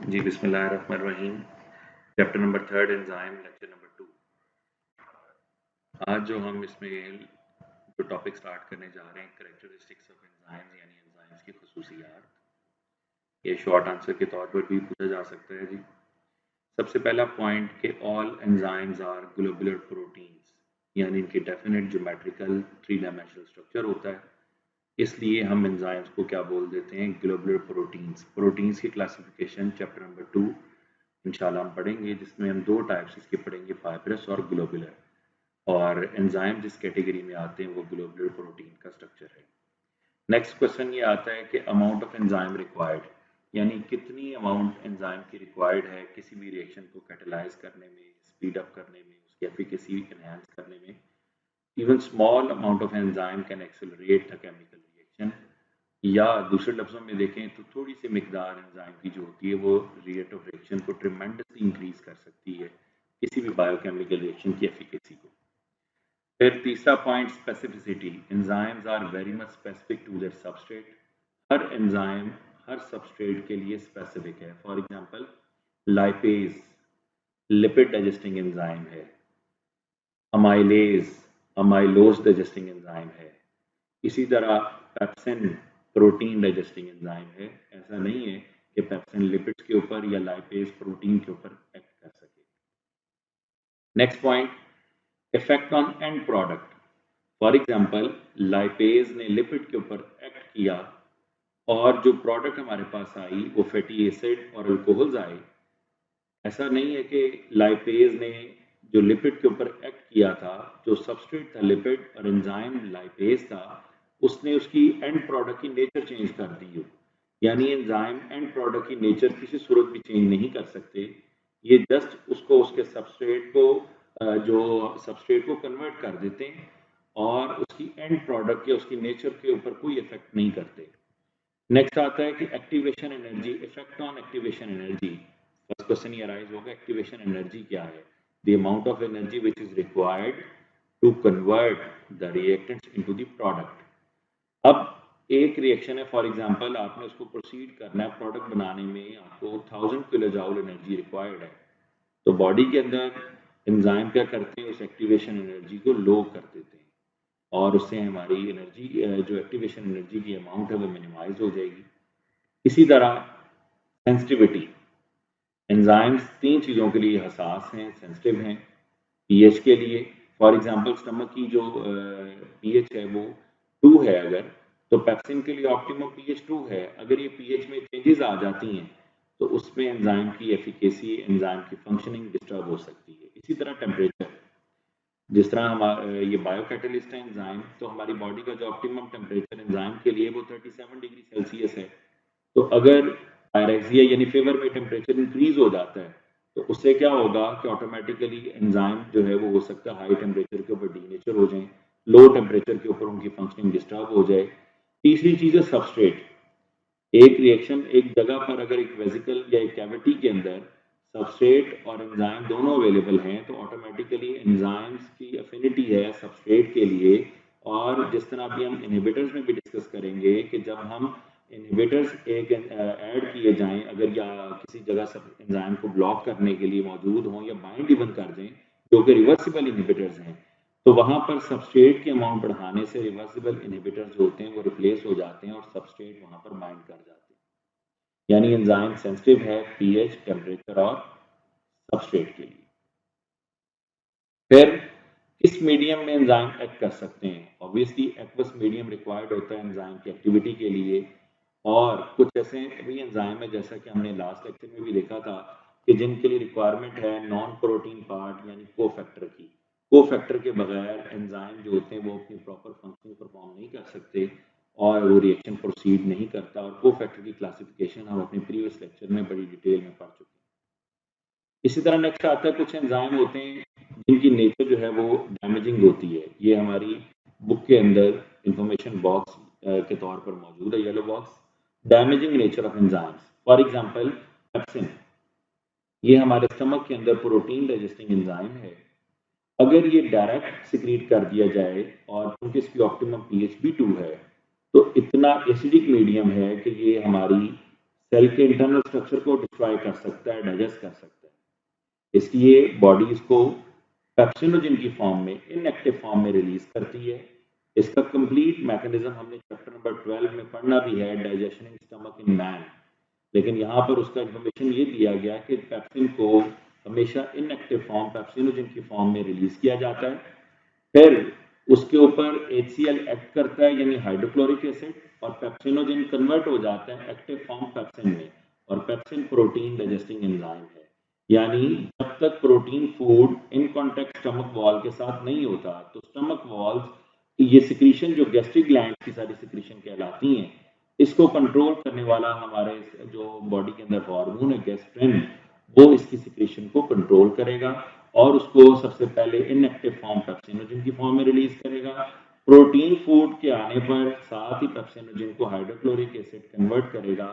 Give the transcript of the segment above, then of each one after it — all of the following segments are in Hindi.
जी बिस्मिल्लाहिर्रहमानिर्रहीम। Chapter number 3 enzyme, lecture number 2। आज जो हम इसमें जो टॉपिक स्टार्ट करने जा रहे हैं, कैरेक्टरिस्टिक्स ऑफ एंजाइम्स यानी एंजाइम्स की खुसूसियात। ये शॉर्ट आंसर के तौर पर भी पूछा जा सकता है जी। सबसे पहला पॉइंट कि all enzymes are globular proteins, यानी इनकी डेफिनेट ज्योमेट्रिकल 3 डायमेंशनल स्ट्रक्चर होता है। इसलिए हम एंजाइम्स को क्या बोल देते हैं? Globular proteins. प्रोटीन्स की क्लासिफिकेशन चैप्टर नंबर 2 इंशाल्लाह हम पढ़ेंगे, जिसमें हम 2 टाइप्स इसके पढ़ेंगे, फाइब्रस और ग्लोबुलर। और एंजाइम जिस कैटेगरी में आते हैं वो ग्लोबुलर प्रोटीन का स्ट्रक्चर है। नेक्स्ट क्वेश्चन ये आता है कि अमाउंट ऑफ एंजाइम रिक्वायर्ड, यानी कितनी अमाउंट एंजाइम की रिक्वायर्ड है किसी भी रिएक्शन को कैटेलाइज करने में, स्पीड अप करने में, उसकी एफिकेसी एनहांस करने में। Even small amount of enzyme can accelerate the chemical reaction, या दूसरे लफ्जों में देखें तो थोड़ी सी मिकदार एंजाइम की जो होती है वो रेट ऑफ रिएक्शन को ट्रिमेंडसली इंक्रीज कर सकती है, किसी भी बायोकेमिकल रिएक्शन की एफिकेसी को। फिर तीसरा point, specificity. Enzymes are very much specific to their substrate. हर एंजाइम हर सबस्ट्रेट के लिए स्पेसिफिक है। For example lipase lipid digesting enzyme है, अमाइलेज अमाइलोज डाइजेस्टिंग एंजाइम है, इसी तरह पेप्सिन प्रोटीन डाइजेस्टिंग एंजाइम है। ऐसा नहीं है कि पेप्सिन लिपिड्स के ऊपर या लाइपेज प्रोटीन के ऊपर एक्ट कर सके। Next point, effect on and product. For example lipase ने लिपिड के ऊपर एक्ट किया और जो प्रोडक्ट हमारे पास आई वो फैटी एसिड और अल्कोहल्स आए। ऐसा नहीं है कि लाइपेज ने जो लिपिड के ऊपर एक्ट किया था, जो सबस्ट्रेट था लिपिड और एंजाइम लाइपेज था, उसने उसकी एंड प्रोडक्ट की नेचर चेंज कर दी हो। यानी एंजाइम एंड प्रोडक्ट की नेचर किसी सूरत भी चेंज नहीं कर सकते। ये जस्ट उसको उसके सबस्ट्रेट को जो सबस्ट्रेट को कन्वर्ट कर देते हैं और उसकी एंड प्रोडक्ट या उसकी नेचर के ऊपर कोई इफेक्ट नहीं करते। नेक्स्ट आता है कि activation energy, effect on activation energy. First question ये अराइज होगा, एक्टिवेशन एनर्जी क्या है? The amount of energy which is required to convert the reactants into the product. अब एक रिएक्शन है, फॉर एग्जांपल आपने उसको प्रोसीड करना है, प्रोडक्ट बनाने में आपको 1000 किलो जूल एनर्जी रिक्वायर्ड है। तो बॉडी के अंदर एंजाइम क्या करते हैं? उस एक्टिवेशन एनर्जी को लो कर देते हैं और उससे हमारी एनर्जी जो एक्टिवेशन एनर्जी की अमाउंट है वो मिनिमाइज हो जाएगी। इसी तरह सेंसिटिविटी, एंजाइम्स 3 चीज़ों के लिए हसास हैं, सेंसिटिव हैं। पीएच के लिए, फॉर एग्जांपल स्टमक की जो पीएच है वो 2 है, अगर तो पेप्सिन के लिए ऑप्टिमम पीएच 2 है। अगर ये पीएच में चेंजेस आ जाती हैं तो उसमें एंजाइम की एफिकेसी, एंजाइम की फंक्शनिंग डिस्टर्ब हो सकती है। इसी तरह टेम्परेचर, जिस तरह हमारा ये बायोकैटलिस्ट है एंजाइम, तो हमारी बॉडी का जो ऑप्टिमम टेम्परेचर एंजाइम के लिए वो 37 डिग्री सेल्सियस है। तो अगर पायरेक्सिया यानी फेवर में टेम्परेचर इंक्रीज हो जाता है तो उससे क्या होगा कि ऑटोमेटिकली एंजाइम जो है वो हो सकता है हाई टेम्परेचर के ऊपर डीनेचर हो जाए, लो टेम्परेचर के ऊपर उनकी फंक्शनिंग डिस्टर्ब हो जाए। तीसरी चीज़ है सबस्ट्रेट। एक रिएक्शन एक जगह पर अगर एक वेसिकल या एक कैविटी के अंदर सबस्ट्रेट और एंजाइम दोनों अवेलेबल हैं तो ऑटोमेटिकली एंजाइम्स की अफिनिटी है सबस्ट्रेट के लिए। और जिस तरह अभी हम इनहिबिटर्स में भी डिस्कस करेंगे कि जब हम इनहिबिटर्स एक ऐड किए जाएं, अगर या किसी जगह सब एंजाइम को ब्लॉक करने के लिए मौजूद हों या बाइंड इवन कर दें, जो कि रिवर्सिबल इनहिबिटर्स हैं, तो वहां पर सबस्ट्रेट की अमाउंट बढ़ाने से रिवर्सिबल इनहिबिटर्स जो होते हैं वो रिप्लेस हो जाते हैं और सबस्ट्रेट वहां पर बाइंड कर जाते हैं। यानी एंजाइम सेंसिटिव है पीएच, टेम्परेचर और सबस्ट्रेट के लिए। फिर किस मीडियम में एंजाइम एक्ट कर सकते हैं? ऑब्वियसली एक्वस मीडियम रिक्वायर्ड होता है एंजाइम की एक्टिविटी के लिए। और कुछ ऐसे भी एंजाइम है, जैसा कि हमने लास्ट लेक्चर में भी देखा था, कि जिनके लिए रिक्वायरमेंट है नॉन प्रोटीन पार्ट यानी कोफैक्टर की। कोफैक्टर के बगैर एंजाइम जो होते हैं वो अपनी प्रॉपर फंक्शन परफॉर्म नहीं कर सकते और वो रिएक्शन प्रोसीड नहीं करता। और कोफैक्टर की क्लासिफिकेशन हम अपने प्रीवियस लेक्चर में बड़ी डिटेल में पढ़ चुके हैं। इसी तरह नेक्स्ट आता है, कुछ एंजाइम होते हैं जिनकी नेचर जो है वो डैमेजिंग होती है। ये हमारी बुक के अंदर इंफॉर्मेशन बॉक्स के तौर पर मौजूद है, yellow box. Damaging nature of enzymes, for example pepsin, ये हमारे स्टमक के अंदर प्रोटीन डाइजेस्टिंग एंजाइम है। अगर ये डायरेक्ट सिक्रीट कर दिया जाए और क्योंकि इसकी ऑप्टिमम पीएच भी 2 है तो इतना एसिडिक मीडियम है कि ये हमारी सेल के इंटरनल स्ट्रक्चर को डिस्ट्रॉय कर सकता है, डाइजेस्ट कर सकता है। इसलिए बॉडी इसको पेप्सिनोजन की फॉर्म में, इनएक्टिव फॉर्म में रिलीज करती है। इसका कंप्लीट मैकेनिज्म हमने चैप्टर नंबर 12 में पढ़ना भी है, digestion in stomach in man, लेकिन यहाँ पर उसका इंफॉर्मेशन ये दिया गया कि पेप्सिन को हमेशा इनएक्टिव फॉर्म पेप्सिनोजन की फॉर्म में रिलीज किया जाता है, फिर उसके ऊपर HCl एक्ट करता है यानी हाइड्रोक्लोरिक एसिड, और पेप्सिनोजन कन्वर्ट हो जाता है एक्टिव फॉर्म पेप्सिन में, और पेप्सिन प्रोटीन डाइजेस्टिंग एंजाइम है। यानी जब तक protein food in contact stomach wall के साथ नहीं होता तो स्टमक वॉल्स की ये सिक्रीशन जो गैस्ट्रिक ग्लैंड की सारी सिक्रीशन कहलाती हैं, इसको कंट्रोल करने वाला हमारे जो बॉडी के अंदर हार्मोन है गैस्ट्रिन, वो इसकी सिक्रीशन को कंट्रोल करेगा और उसको सबसे पहले इनएक्टिव फॉर्म पेप्सिनोजन की फॉर्म में रिलीज करेगा। प्रोटीन फूड के आने पर साथ ही पेप्सिनोजन को हाइड्रोक्लोरिक एसिड कन्वर्ट करेगा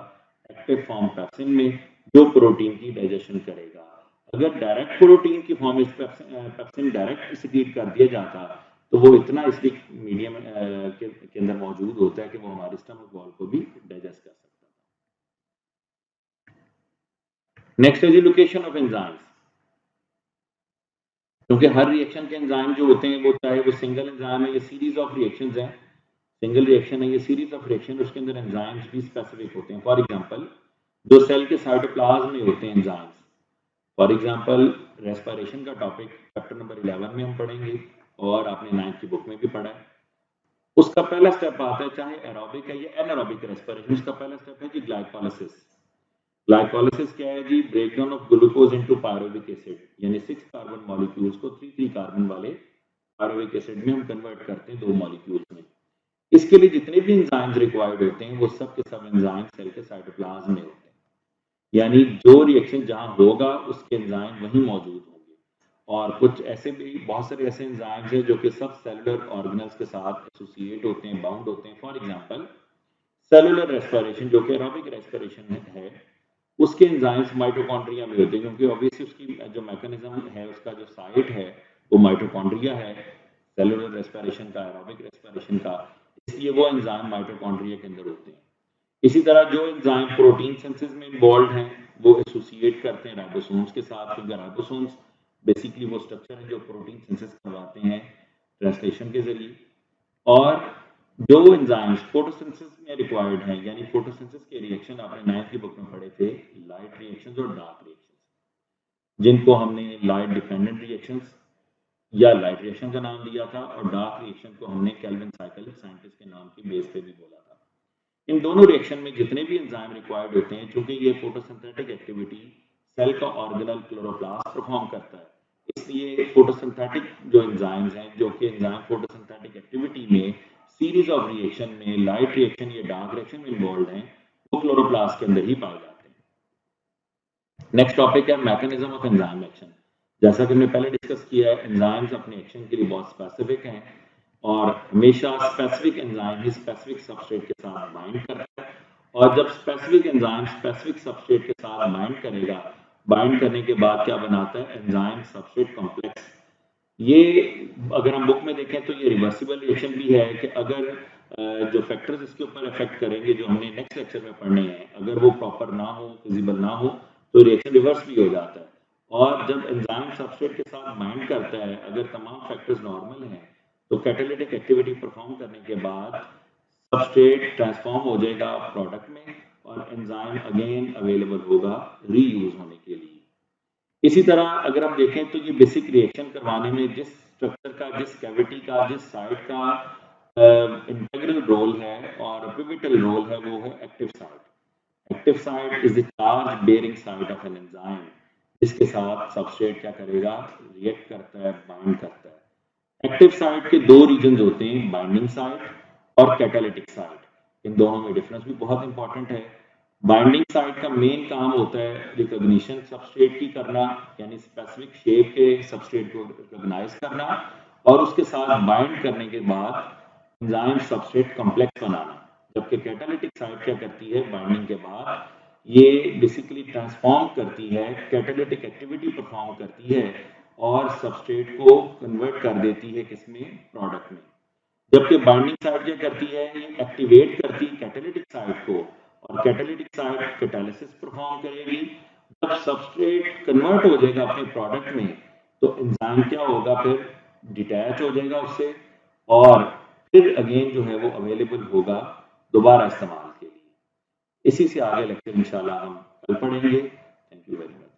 एक्टिव फॉर्म पेप्सिन में, जो प्रोटीन की डाइजेशन करेगा। अगर डायरेक्ट प्रोटीन की फॉर्म में पेप्सिन डायरेक्ट सिक्रीट कर दिया जाता तो वो इतना एसिडिक मीडियम के अंदर मौजूद होता है कि वो हमारे स्टमक वॉल को भी डाइजेस्ट कर सकता है। नेक्स्ट है जी लोकेशन ऑफ एंजाइम्स। क्योंकि हर रिएक्शन के एंजाइम जो होते हैं वो चाहे वो सिंगल एंजाइम है या सीरीज ऑफ रिएक्शंस हैं, सिंगल रिएक्शन है या सीरीज ऑफ रिएक्शन, उसके अंदर एंजाइम्स भी स्पेसिफिक होते हैं। फॉर एग्जांपल जो सेल के साइटोप्लाज्म में होते हैं एंजाइम्स, फॉर एग्जांपल रेस्पिरेशन का टॉपिक चैप्टर नंबर 11 में हम पढ़ेंगे और आपने 9th की बुक में भी पढ़ा है। उसका पहला स्टेप आता है, चाहे एरोबिक है या एनारोबिक रेस्पिरेशन, उसका पहला स्टेप है जी ग्लाइकोलाइसिस। ग्लाइकोलाइसिस क्या है जी? Breakdown of glucose into pyruvic acid, यानी 6 कार्बन मॉलिक्यूल्स को 3 कार्बन वाले पायरुविक एसिड में हम कन्वर्ट करते हैं 2 मॉलिक्यूल्स में। इसके लिए जितने भी एंजाइम्स रिक्वायर्ड होते हैं वो सब के सब एंजाइम सेल के साइटोप्लाज्म में होते हैं, यानी जो रिएक्शन जहां होगा उसके एंजाइम वहीं मौजूद होंगे। और कुछ ऐसे भी बहुत सारे ऐसे एंजाइम्स हैं जो कि सब सेलुलर ऑर्गेनल्स के साथ एसोसिएट होते हैं, बाउंड होते हैं। फॉर एग्जांपल सेलुलर रेस्पिरेशन जो कि एरोबिक रेस्पिरेशन है, उसके एंजाइम्स माइटोकॉन्ड्रिया में होते हैं, क्योंकि ऑब्वियसली उसकी जो मैकेनिज्म है, उसका जो साइट है वो माइटोकॉन्ड्रिया है, सेलुलर रेस्पिरेशन का, एरोबिक रेस्पिरेशन का, इसलिए वो एंजाइम माइटोकॉन्ड्रिया के अंदर होते हैं। इसी तरह जो एंजाइम प्रोटीन सिंथेसिस में इन्वॉल्व हैं वो एसोसिएट करते हैं राइबोसोम्स के साथ, क्योंकि राइबोसोम्स बेसिकली वो स्ट्रक्चर है जो प्रोटीन सिंथेसिस करवाते हैं ट्रांसलेशन के जरिए। और जो एंजाइम्स फोटोसिंथेसिस में रिक्वायर्ड हैं, यानी फोटोसिंथेसिस के रिएक्शन आपने 9th की बुक में पढ़े थे, लाइट रिएक्शंस और डार्क रिएक्शंस, जिनको हमने लाइट डिपेंडेंट रिएक्शंस या लाइट रिएक्शन का नाम दिया था, और डार्क रिएक्शन को हमने केल्विन साइकिल साइंटिस्ट के नाम की बेस पे भी बोला था। इन दोनों रिएक्शन में जितने भी एंजाइम रिक्वायर्ड होते हैं, चूंकि ये फोटोसिंथेटिक एक्टिविटी सेल का ऑर्गेनल क्लोरोप्लास्ट परफॉर्म करता है, इसलिए फोटोसिंथेटिक जो एंजाइम्स हैं, जो कि एंजाइम फोटोसिंथेटिक एक्टिविटी में सीरीज ऑफ रिएक्शन में लाइट रिएक्शन या डार्क रिएक्शन में इन्वॉल्व हैं, वो क्लोरोप्लास्ट के अंदर ही पाए जाते हैं। नेक्स्ट टॉपिक है मैकेनिज्म ऑफ एंजाइम एक्शन। जैसा कि हमने पहले डिस्कस किया है, एंजाइम्स अपने एक्शन के लिए बहुत स्पेसिफिक हैं और हमेशा स्पेसिफिक एंजाइम ही स्पेसिफिक सबस्ट्रेट के साथ बाइंड करता है, और जब स्पेसिफिक एंजाइम स्पेसिफिक सबस्ट्रेट के साथ बाइंड करेगा, बाइंड करने के बाद क्या बनाता है? Enzyme substrate complex. ये अगर हम बुक में देखें तो ये रिवर्सिबल रिएक्शन भी है कि अगर जो फैक्टर्स इसके ऊपर इफेक्ट करेंगे जो हमने नेक्स्ट लेक्चर में पढ़ने हैं, अगर वो प्रॉपर ना हो, फिजिबल ना हो, तो रिएक्शन रिवर्स भी हो जाता है। और जब एंजाइम सबस्ट्रेट के साथ बाइंड करता है, अगर तमाम फैक्टर्स नॉर्मल हैं, तो कैटालिटिक एक्टिविटी परफॉर्म करने के बाद सबस्ट्रेट ट्रांसफॉर्म हो जाएगा प्रोडक्ट में और एंजाइम अगेन अवेलेबल होगा रीयूज होने के लिए। इसी तरह अगर हम देखें तो ये बेसिक रिएक्शन करवाने में जिस स्ट्रक्चर का, जिस कैविटी का, जिस साइट का इंटीग्रल रोल है और पिवटल रोल है, वो है active site. Active site is the charge bearing site of an enzyme, जिसके साथ सबस्ट्रेट क्या करेगा? रिएक्ट करता है, बाइंड करता है। एक्टिव साइट के 2 रीजन होते हैं, बाइंडिंग साइट और कैटालिटिक साइट। इन दोनों में डिफरेंस भी बहुत इंपॉर्टेंट है। बाइंडिंग साइट का मेन काम होता है रिकॉग्निशन सबस्ट्रेट की करना, यानी स्पेसिफिक शेप के सबस्ट्रेट को रिकॉग्नाइज करना, और उसके साथ बाइंड करने के बाद एंजाइम सबस्ट्रेट कॉम्प्लेक्स बनाना। जबकि कैटालिटिक साइट क्या करती है? बाइंडिंग के बाद ये बेसिकली ट्रांसफॉर्म करती है, कैटालिटिक एक्टिविटी परफॉर्म करती है और सबस्ट्रेट को कन्वर्ट कर देती है किसमें? प्रोडक्ट में। जबकि बाइंडिंग साइट क्या करती है? ये एक्टिवेट करती है कैटालिटिक साइट को और कैटालिटिक साइट कैटालिसिस परफॉर्म करेगी। जब सबस्ट्रेट कन्वर्ट हो जाएगा अपने प्रोडक्ट में तो एंजाइम क्या होगा, फिर डिटैच हो जाएगा उससे और फिर अगेन जो है वो अवेलेबल होगा दोबारा इस्तेमाल के लिए। इसी से आगे लेक्चर इंशाल्लाह हम कल पढ़ेंगे। Thank you very much.